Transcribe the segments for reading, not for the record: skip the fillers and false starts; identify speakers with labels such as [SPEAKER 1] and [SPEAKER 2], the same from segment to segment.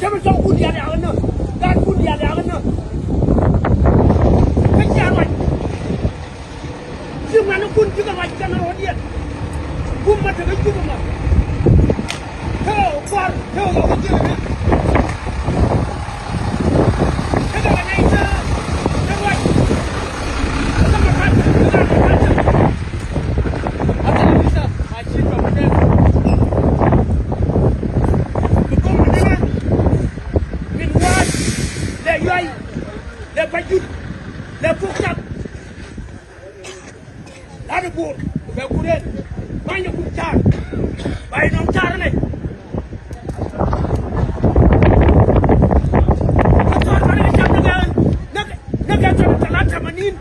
[SPEAKER 1] 他们照顾爹两个呢，咱顾爹两个呢，没见过，就俺那滚这个玩意干那老爹，我们这个有嘛，跳花跳老个这个人，这个那一次，这个，这么看，这个看着，啊，这个意思，啊，去怎么的？le bajut le fukkat la de bour be kuren bay na ku tar bay non tar ne ator ba ne jam nga na ga tan tamanin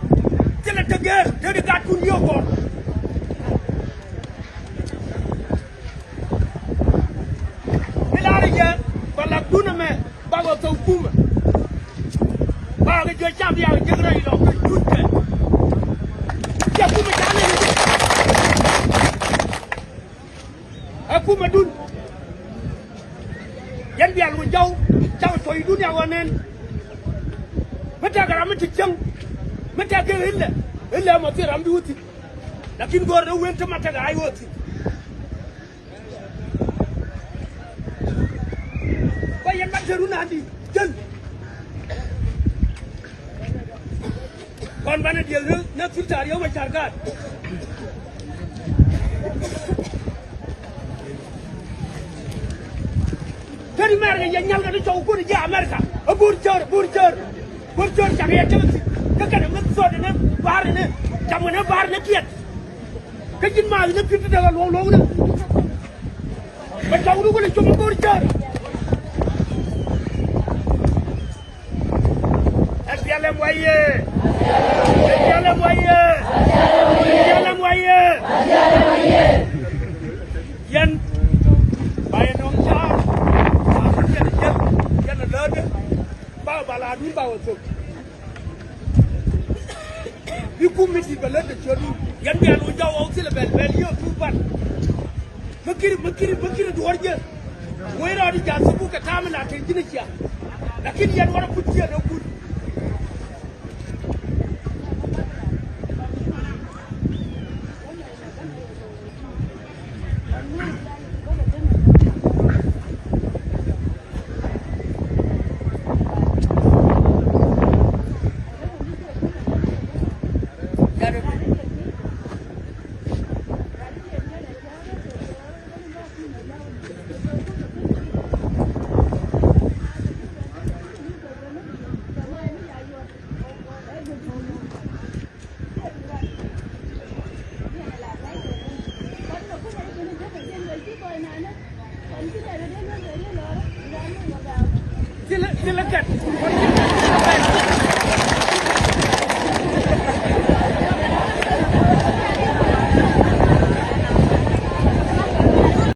[SPEAKER 1] te la teger te de gat kun yogo ila ya bala duna me ba go to kuma ba ga jo cham ya je ra ilo ku tutte ya ku ma jane ni aku ma dun yan bial wo jaw jaw toy dun ya wonen mata ga ram tichang mata ga illa ma ti ram bi wuti lakin gor do wen ta mata ga ay wuti ba yan ma teru na di jël kon bana dia na filter yow ma chargat tari mer ga nyal ga do ko di america bur chor cha ya chawti ka kana ma so de na bar ne jam na bar na kiet ka jin ma na fitu daga lo na ba taw du ko le chom bur chor Asiale moye yan bay nong cha yan lade ba bala du ba wo bi ku mi di bala de chodu yan bi anu jaw au sile bel yo tu ban makiri du warje way ra di jasu bu ka tamana tin jiniya lakin yan wara kutiya da ku Silakan.